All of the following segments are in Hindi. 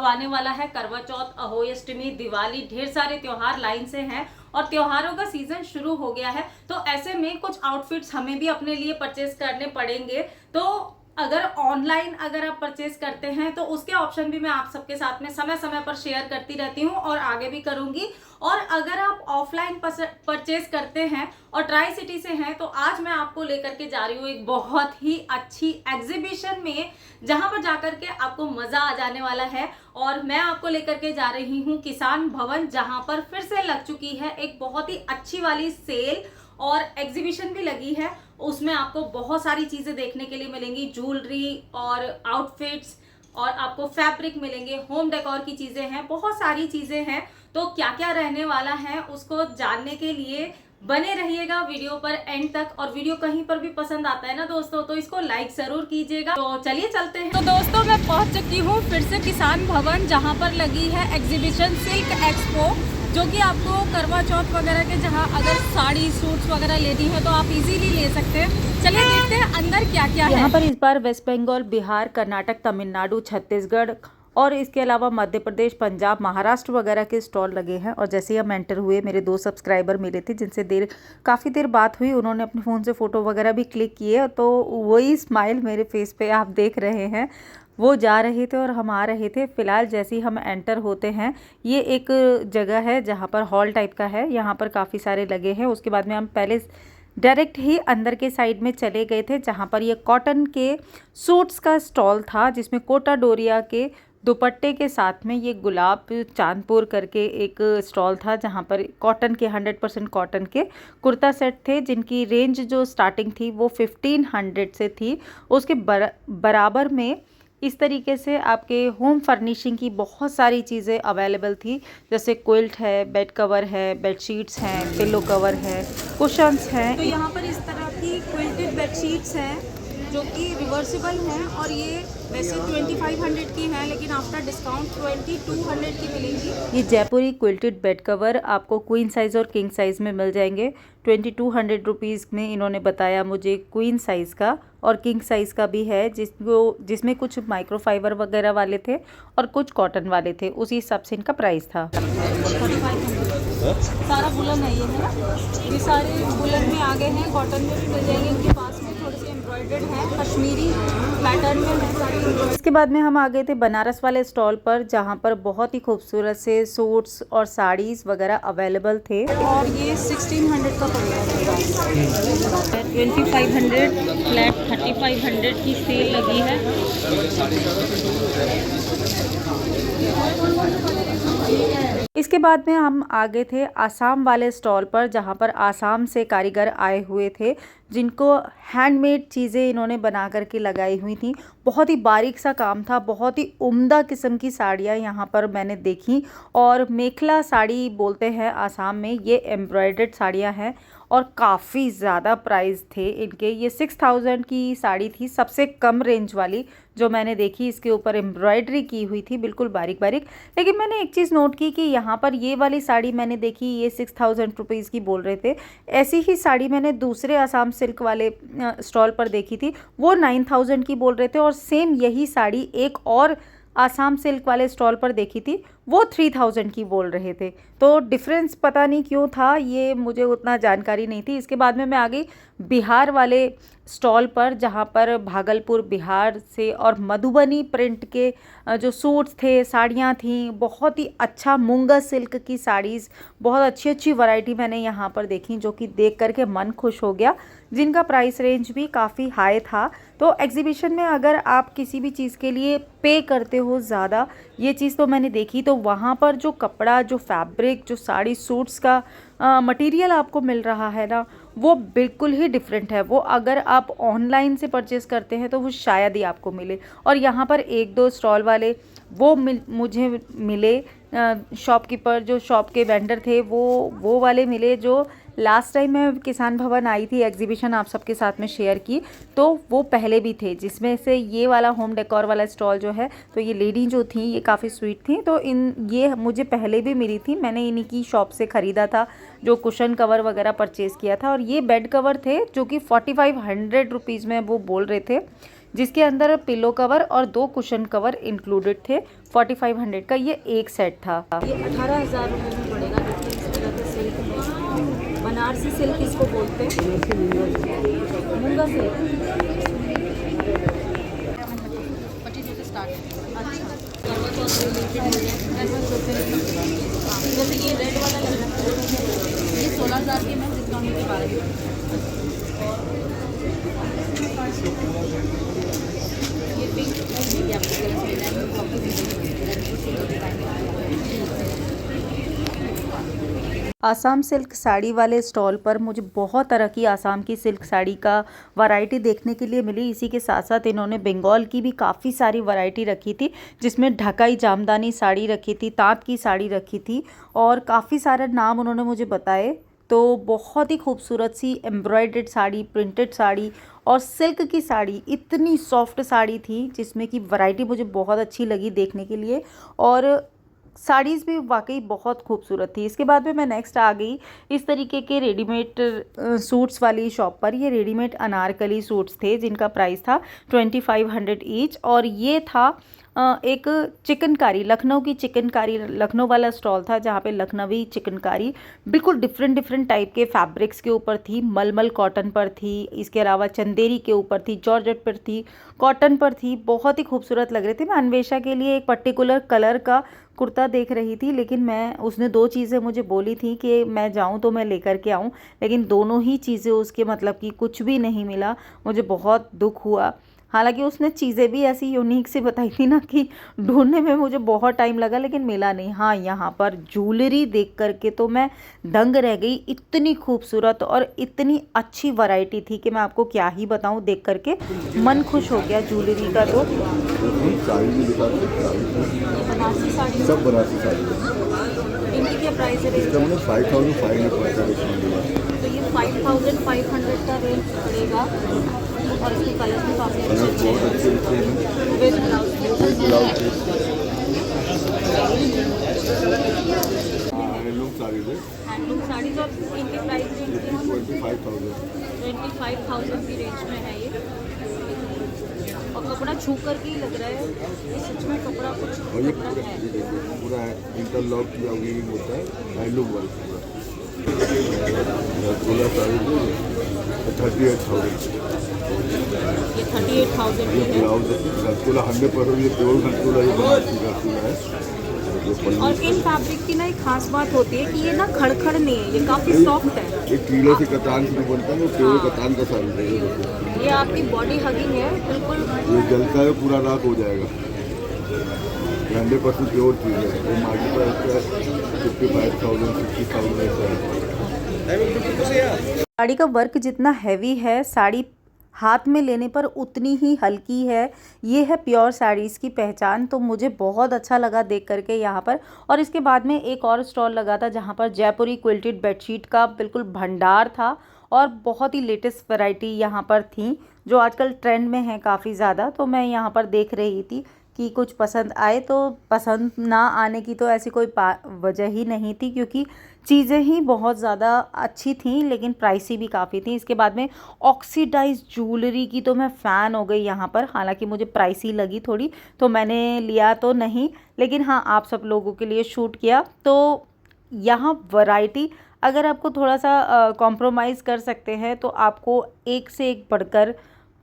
आने वाला है करवा चौथ, अहोई अष्टमी, दिवाली, ढेर सारे त्योहार लाइन से हैं और त्योहारों का सीजन शुरू हो गया है। तो ऐसे में कुछ आउटफिट्स हमें भी अपने लिए परचेज करने पड़ेंगे। तो अगर ऑनलाइन अगर आप परचेज करते हैं तो उसके ऑप्शन भी मैं आप सबके साथ में समय समय पर शेयर करती रहती हूँ और आगे भी करूंगी। और अगर आप ऑफलाइन परचेज करते हैं और ट्राई सिटी से हैं तो आज मैं आपको लेकर के जा रही हूँ एक बहुत ही अच्छी एग्जीबिशन में, जहां पर जाकर के आपको मजा आ जाने वाला है। और मैं आपको लेकर के जा रही हूँ किसान भवन, जहां पर फिर से लग चुकी है एक बहुत ही अच्छी वाली सेल और एग्जीबिशन भी लगी है। उसमें आपको बहुत सारी चीजें देखने के लिए मिलेंगी, ज्वेलरी और आउटफिट्स, और आपको फैब्रिक मिलेंगे, होम डेकोर की चीजें हैं, बहुत सारी चीजें हैं। तो क्या क्या रहने वाला है उसको जानने के लिए बने रहिएगा वीडियो पर एंड तक। और वीडियो कहीं पर भी पसंद आता है ना दोस्तों तो इसको लाइक जरूर कीजिएगा। तो चलिए चलते हैं। तो दोस्तों मैं पहुंच चुकी हूँ फिर से किसान भवन, जहां पर लगी है एग्जीबिशन सिल्क एक्सपो, जो कि आपको करवा चौथ वगैरह के जहां अगर साड़ी सूट्स वगैरह लेनी है तो आप इजीली ले सकते हैं। चलिए देखते हैं अंदर क्या क्या है। यहाँ पर इस बार वेस्ट बंगाल, बिहार, कर्नाटक, तमिलनाडु, छत्तीसगढ़ और इसके अलावा मध्य प्रदेश, पंजाब, महाराष्ट्र वगैरह के स्टॉल लगे हैं। और जैसे ही हम एंटर हुए, मेरे 2 सब्सक्राइबर मिले थे जिनसे काफ़ी देर बात हुई। उन्होंने अपने फ़ोन से फ़ोटो वगैरह भी क्लिक किए, तो वही स्माइल मेरे फेस पे आप देख रहे हैं। वो जा रहे थे और हम आ रहे थे। फ़िलहाल जैसे ही हम एंटर होते हैं, ये एक जगह है जहाँ पर हॉल टाइप का है, यहाँ पर काफ़ी सारे लगे हैं। उसके बाद में हम पहले डायरेक्ट ही अंदर के साइड में चले गए थे, जहाँ पर ये कॉटन के सूट्स का स्टॉल था, जिसमें कोटा डोरिया के दुपट्टे के साथ में ये गुलाब चांदपुर करके एक स्टॉल था, जहाँ पर कॉटन के 100% कॉटन के कुर्ता सेट थे, जिनकी रेंज जो स्टार्टिंग थी वो 1500 से थी। उसके बराबर में इस तरीके से आपके होम फर्निशिंग की बहुत सारी चीज़ें अवेलेबल थी, जैसे क्विल्ट है, बेड कवर है, बेडशीट्स हैं, पिलो कवर है, कुशन्स हैं। तो यहाँ पर इस तरह की क्विल्टेड बेडशीट्स हैं जो कि रिवर्सिबल हैं, और ये वैसे 2500 की हैं, लेकिन आफ्टर डिस्काउंट 2200 की मिलेंगी। ये जयपुरी क्विल्टेड बेड कवर आपको क्वीन साइज़ और किंग साइज़ में मिल जाएंगे। 2200 रुपीज़ में इन्होंने बताया मुझे क्वीन साइज़ का, और किंग साइज़ का भी है जिसमें कुछ माइक्रोफाइबर वगैरह वाले थे और कुछ कॉटन वाले थे। उसी हिसाब से इनका प्राइस था। 4500 सारा वुलन है ये, है ना? ये सारे वुलन में आ गए हैं, कॉटन में भी मिल जाएंगे इनके पास में, थोड़े से एम्ब्रॉयडर्ड है, कश्मीरी पैटर्न में है सारे। इसके बाद में हम आ गए थे बनारस वाले स्टॉल पर, जहाँ पर बहुत ही खूबसूरत से सूट्स और साड़ीज़ वगैरह अवेलेबल थे। और ये 1600 का पड़ेगा, 2500 फ्लैट 3500 की सेल लगी है। इसके बाद में हम आ गए थे आसाम वाले स्टॉल पर, जहाँ पर आसाम से कारीगर आए हुए थे, जिनको हैंडमेड चीज़ें इन्होंने बना करके लगाई हुई थी। बहुत ही बारीक सा काम था, बहुत ही उम्दा किस्म की साड़ियाँ यहाँ पर मैंने देखी। और मेखला साड़ी बोलते हैं आसाम में, ये एम्ब्रॉयडर्ड साड़ियाँ हैं और काफ़ी ज़्यादा प्राइस थे इनके। ये 6000 की साड़ी थी, सबसे कम रेंज वाली जो मैंने देखी। इसके ऊपर एम्ब्रॉयडरी की हुई थी, बिल्कुल बारीक बारीक। लेकिन मैंने एक चीज़ नोट की कि यहाँ पर ये वाली साड़ी मैंने देखी, ये 6000 रुपीज़ की बोल रहे थे। ऐसी ही साड़ी मैंने दूसरे आसाम सिल्क वाले स्टॉल पर देखी थी, वो 9000 की बोल रहे थे। और सेम यही साड़ी एक और आसाम सिल्क वाले स्टॉल पर देखी थी, वो 3000 की बोल रहे थे। तो डिफरेंस पता नहीं क्यों था, ये मुझे उतना जानकारी नहीं थी। इसके बाद में मैं आ गई बिहार वाले स्टॉल पर, जहाँ पर भागलपुर बिहार से और मधुबनी प्रिंट के जो सूट्स थे, साड़ियाँ थीं, बहुत ही अच्छा मूंगा सिल्क की साड़ीज़, बहुत अच्छी अच्छी वैरायटी मैंने यहाँ पर देखी, जो कि देख करके मन खुश हो गया, जिनका प्राइस रेंज भी काफ़ी हाई था। तो एग्जीबिशन में अगर आप किसी भी चीज़ के लिए पे करते हो ज़्यादा, ये चीज़ तो मैंने देखी, तो वहाँ पर जो कपड़ा, जो फैब्रिक, जो साड़ी सूट्स का मटेरियल आपको मिल रहा है ना, वो बिल्कुल ही डिफरेंट है। वो अगर आप ऑनलाइन से परचेज़ करते हैं तो वो शायद ही आपको मिले। और यहाँ पर 1-2 स्टॉल वाले वो मुझे मिले, शॉपकीपर जो शॉप के वेंडर थे वो वाले मिले, जो लास्ट टाइम मैं किसान भवन आई थी, एग्जीबिशन आप सबके साथ में शेयर की, तो वो पहले भी थे। जिसमें से ये वाला होम डेकोर वाला स्टॉल जो है, तो ये लेडी जो थी ये काफ़ी स्वीट थी, तो ये मुझे पहले भी मिली थी, मैंने इन्हीं की शॉप से ख़रीदा था, जो कुशन कवर वगैरह परचेज़ किया था। और ये बेड कवर थे जो कि 4500 रुपीज़ में वो बोल रहे थे, जिसके अंदर पिलो कवर और 2 कुशन कवर इंक्लूडेड थे। 4500 का ये एक सेट था। ये 18,000 रुपये में पड़ेगा। देखिए इस तरह के सिल्क में, बनारसी सिल्क इसको बोलते हैं, मूंगा सिल्क। जैसे ये रेड वाला लग रहा है, ये 16,000 की मैं डिस्काउंट के बारे में। ये पिंक आसाम सिल्क साड़ी वाले स्टॉल पर मुझे बहुत तरह की आसाम की सिल्क साड़ी का वैरायटी देखने के लिए मिली। इसी के साथ साथ इन्होंने बंगाल की भी काफ़ी सारी वैरायटी रखी थी, जिसमें ढकाई जामदानी साड़ी रखी थी, ताँत की साड़ी रखी थी और काफ़ी सारे नाम उन्होंने मुझे बताए। तो बहुत ही खूबसूरत सी एम्ब्रॉयडर्ड साड़ी, प्रिंटेड साड़ी और सिल्क की साड़ी, इतनी सॉफ्ट साड़ी थी जिसमें कि वैरायटी मुझे बहुत अच्छी लगी देखने के लिए और साड़ीज़ भी वाकई बहुत खूबसूरत थी। इसके बाद में मैं नेक्स्ट आ गई इस तरीके के रेडीमेड सूट्स वाली शॉप पर। ये रेडीमेड अनारकली सूट्स थे जिनका प्राइस था 2500 ईच और ये था एक चिकनकारी, लखनऊ की चिकनकारी, लखनऊ वाला स्टॉल था जहाँ पे लखनवी चिकनकारी बिल्कुल डिफरेंट टाइप के फैब्रिक्स के ऊपर थी। मलमल कॉटन पर थी, इसके अलावा चंदेरी के ऊपर थी, जॉर्जेट पर थी, कॉटन पर थी। बहुत ही खूबसूरत लग रहे थे। मैं अन्वेषा के लिए एक पर्टिकुलर कलर का कुर्ता देख रही थी, लेकिन उसने 2 चीज़ें मुझे बोली थी कि मैं जाऊं तो मैं लेकर के आऊं, लेकिन दोनों ही चीज़ें उसके मतलब कि कुछ भी नहीं मिला। मुझे बहुत दुख हुआ। हालांकि उसने चीज़ें भी ऐसी यूनिक सी बताई थी ना कि ढूंढने में मुझे बहुत टाइम लगा, लेकिन मिला नहीं। हाँ, यहाँ पर ज्वेलरी देख करके तो मैं दंग रह गई। इतनी खूबसूरत और इतनी अच्छी वैरायटी थी कि मैं आपको क्या ही बताऊँ, देख करके मन खुश हो गया ज्वेलरी का। तो बनारसी साड़ी, सब बनारसी साड़ी इनकी क्या प्राइस है? इसका मतलब 5500 पड़ता है। तो ये 5500 का रेंज पड़ेगा और इसके कलर भी काफ़ी अच्छे बहुत अच्छे अच्छे हैं। With blouse. Blouse handloom sari है, हैंडलूम साड़ी जो इनके प्राइस रेंज के हैं 25,000 की रेंज में है ये। और कपड़ा छू कर के ही लग रहा है ये सच में कपड़ा कुछ और ये कपड़ा है। पूरा इंटरलॉक किया वीविंग होता है, हैंडलूम वर्क पूरा साड़ी 38,000। ये 38,000 की ये है। ब्लाउज गलकुला 100% ये प्योर गलकुला, ये बनारसी गलकुला है। और इन फैब्रिक की ना एक खास बात होती है कि ये ना खड़खड़ नहीं है, ये काफ़ी सॉफ्ट है। एक कीले से कतान से बनता है, वो प्योर कतान का साड़ी है। ये आपकी बॉडी हगिंग है बिल्कुल। ये जलता है पूरा राख हो जाएगा। 100% प्योर चीज़ है। वो मार्केट पर आता है 55,000 60,000 ऐसा है। साड़ी का वर्क जितना हैवी है, साड़ी हाथ में लेने पर उतनी ही हल्की है। ये है प्योर साड़ीज़ की पहचान। तो मुझे बहुत अच्छा लगा देख करके यहाँ पर। और इसके बाद में एक और स्टॉल लगा था जहाँ पर जयपुरी क्विल्टेड बेडशीट का बिल्कुल भंडार था और बहुत ही लेटेस्ट वैरायटी यहाँ पर थी जो आजकल ट्रेंड में है काफ़ी ज़्यादा। तो मैं यहाँ पर देख रही थी कि कुछ पसंद आए, तो पसंद ना आने की तो ऐसी कोई वजह ही नहीं थी, क्योंकि चीज़ें ही बहुत ज़्यादा अच्छी थी लेकिन प्राइसी भी काफ़ी थी। इसके बाद में ऑक्सीडाइज ज्वेलरी की तो मैं फ़ैन हो गई यहाँ पर। हालांकि मुझे प्राइसी लगी थोड़ी तो मैंने लिया तो नहीं, लेकिन हाँ आप सब लोगों के लिए शूट किया। तो यहाँ वैरायटी अगर आपको थोड़ा सा कॉम्प्रोमाइज़ कर सकते हैं तो आपको एक से एक बढ़कर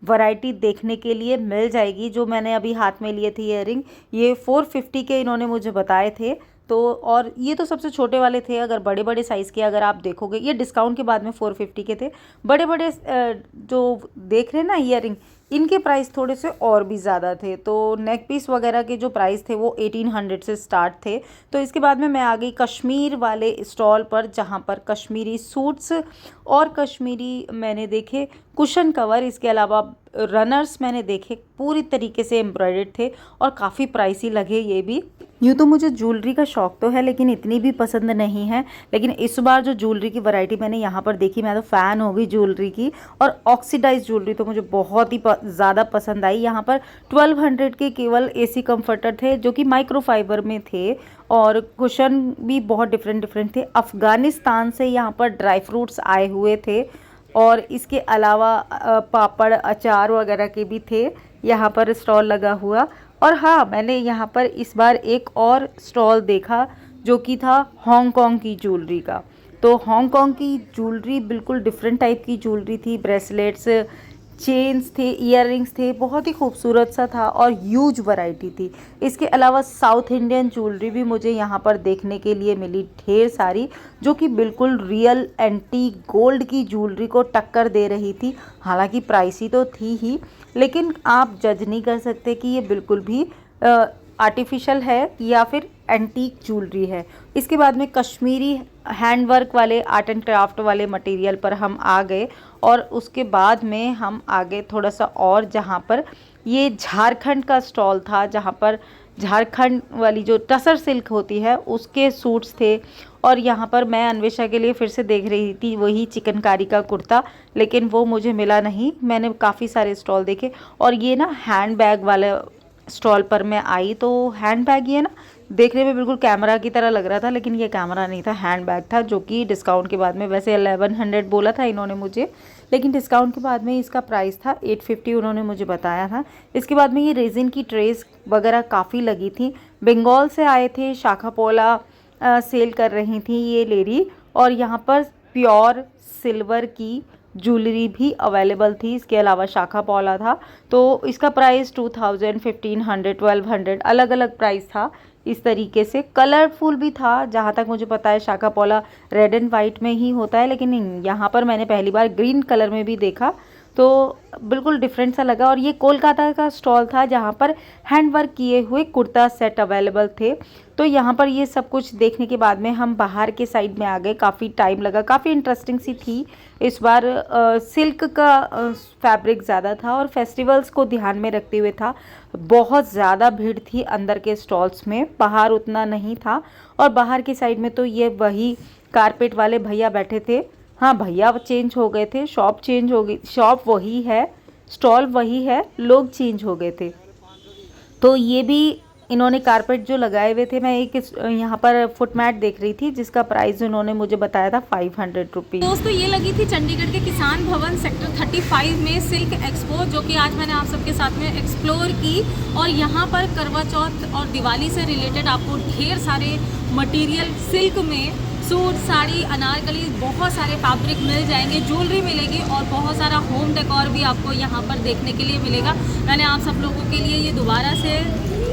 वैरायटी देखने के लिए मिल जाएगी। जो मैंने अभी हाथ में लिए थे ईयरिंग, ये 450 के इन्होंने मुझे बताए थे। तो और ये तो सबसे छोटे वाले थे। अगर बड़े बड़े साइज़ के अगर आप देखोगे, ये डिस्काउंट के बाद में 450 के थे। बड़े बड़े जो देख रहे हैं ना ईयरिंग, इनके प्राइस थोड़े से और भी ज़्यादा थे। तो नेक पीस वगैरह के जो प्राइस थे वो 1800 से स्टार्ट थे। तो इसके बाद में मैं आ गई कश्मीर वाले स्टॉल पर, जहाँ पर कश्मीरी सूट्स और कश्मीरी मैंने देखे कुशन कवर, इसके अलावा रनर्स मैंने देखे पूरी तरीके से एम्ब्रॉयडर्ड थे और काफ़ी प्राइसी लगे ये भी। यूँ तो मुझे ज्वेलरी का शौक़ तो है लेकिन इतनी भी पसंद नहीं है, लेकिन इस बार जो ज्वेलरी की वैरायटी मैंने यहाँ पर देखी, मैं तो फ़ैन हो गई ज्वेलरी की। और ऑक्सीडाइज ज्वेलरी तो मुझे बहुत ही ज़्यादा पसंद आई। यहाँ पर 1200 के केवल एसी कंफर्टर थे जो कि माइक्रोफाइबर में थे और कुशन भी बहुत डिफरेंट थे। अफ़गानिस्तान से यहाँ पर ड्राई फ्रूट्स आए हुए थे और इसके अलावा पापड़ अचार वगैरह के भी थे। यहाँ पर स्टॉल लगा हुआ। और हाँ, मैंने यहाँ पर इस बार एक और स्टॉल देखा जो कि था हांगकांग की ज्वेलरी का। तो हांगकांग की ज्वेलरी बिल्कुल डिफरेंट टाइप की ज्वेलरी थी, ब्रेसलेट्स, चेन्स थे, इयररिंग्स थे, बहुत ही खूबसूरत सा था और ह्यूज वैरायटी थी। इसके अलावा साउथ इंडियन ज्वेलरी भी मुझे यहाँ पर देखने के लिए मिली ढेर सारी, जो कि बिल्कुल रियल एंटीक गोल्ड की ज्वेलरी को टक्कर दे रही थी। हालांकि प्राइसी तो थी ही, लेकिन आप जज नहीं कर सकते कि ये बिल्कुल भी आर्टिफिशियल है या फिर एंटीक ज्वेलरी है। इसके बाद में कश्मीरी हैंडवर्क वाले आर्ट एंड क्राफ्ट वाले मटेरियल पर हम आ गए और उसके बाद में हम आगे थोड़ा सा और, जहाँ पर ये झारखंड का स्टॉल था, जहाँ पर झारखंड वाली जो टसर सिल्क होती है उसके सूट्स थे। और यहाँ पर मैं अन्वेषा के लिए फिर से देख रही थी वही चिकनकारी का कुर्ता, लेकिन वो मुझे मिला नहीं। मैंने काफ़ी सारे स्टॉल देखे और ये ना हैंड बैग वाले स्टॉल पर मैं आई तो हैंड बैग, ये ना देखने में बिल्कुल कैमरा की तरह लग रहा था, लेकिन ये कैमरा नहीं था, हैंड बैग था, जो कि डिस्काउंट के बाद में, वैसे 1100 बोला था इन्होंने मुझे, लेकिन डिस्काउंट के बाद में इसका प्राइस था 850 उन्होंने मुझे बताया था। इसके बाद में ये रेजिन की ट्रेस वगैरह काफ़ी लगी थी। बंगाल से आए थे, शाखा पोला सेल कर रही थी ये लेडी, और यहाँ पर प्योर सिल्वर की ज्वेलरी भी अवेलेबल थी। इसके अलावा शाखा पौला था, तो इसका प्राइस 2000, 1500, 1200 अलग अलग प्राइस था। इस तरीके से कलरफुल भी था, जहाँ तक मुझे पता है शाखा पौला रेड एंड वाइट में ही होता है, लेकिन यहाँ पर मैंने पहली बार ग्रीन कलर में भी देखा, तो बिल्कुल डिफरेंट सा लगा। और ये कोलकाता का स्टॉल था जहाँ पर हैंडवर्क किए हुए कुर्ता सेट अवेलेबल थे। तो यहाँ पर ये सब कुछ देखने के बाद में हम बाहर के साइड में आ गए। काफ़ी टाइम लगा, काफ़ी इंटरेस्टिंग सी थी। इस बार सिल्क का फैब्रिक ज़्यादा था और फेस्टिवल्स को ध्यान में रखते हुए था। बहुत ज़्यादा भीड़ थी अंदर के स्टॉल्स में, बाहर उतना नहीं था। और बाहर की साइड में तो ये वही कारपेट वाले भैया बैठे थे। हाँ, भैया चेंज हो गए थे, शॉप चेंज हो गई, शॉप वही है, स्टॉल वही है, लोग चेंज हो गए थे। तो ये भी इन्होंने कारपेट जो लगाए हुए थे, मैं एक यहाँ पर फुट मैट देख रही थी जिसका प्राइस उन्होंने मुझे बताया था 500 रुपीज़। दोस्तों ये लगी थी चंडीगढ़ के किसान भवन सेक्टर 35 में सिल्क एक्सपो, जो कि आज मैंने आप सबके साथ में एक्सप्लोर की। और यहाँ पर करवा चौथ और दिवाली से रिलेटेड आपको ढेर सारे मटेरियल सिल्क में, सूट, साड़ी, अनारकली, बहुत सारे फैब्रिक मिल जाएंगे, ज्वेलरी मिलेगी और बहुत सारा होम डेकोर भी आपको यहाँ पर देखने के लिए मिलेगा। मैंने आप सब लोगों के लिए ये दोबारा से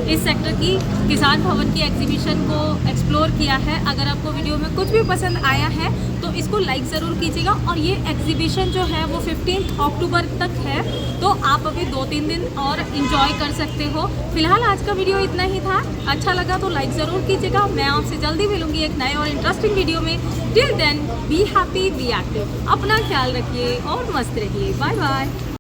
इस सेक्टर की किसान भवन की एग्जीबिशन को एक्सप्लोर किया है। अगर आपको वीडियो में कुछ भी पसंद आया है तो इसको लाइक ज़रूर कीजिएगा। और ये एग्जीबिशन जो है वो 15 अक्टूबर तक है, तो आप अभी 2-3 दिन और इंजॉय कर सकते हो। फिलहाल आज का वीडियो इतना ही था। अच्छा लगा तो लाइक ज़रूर कीजिएगा। मैं आपसे जल्दी मिलूंगी एक नए और इंटरेस्टिंग वीडियो में। Till then be happy, be active, अपना ख्याल रखिए और मस्त रहिए। Bye bye.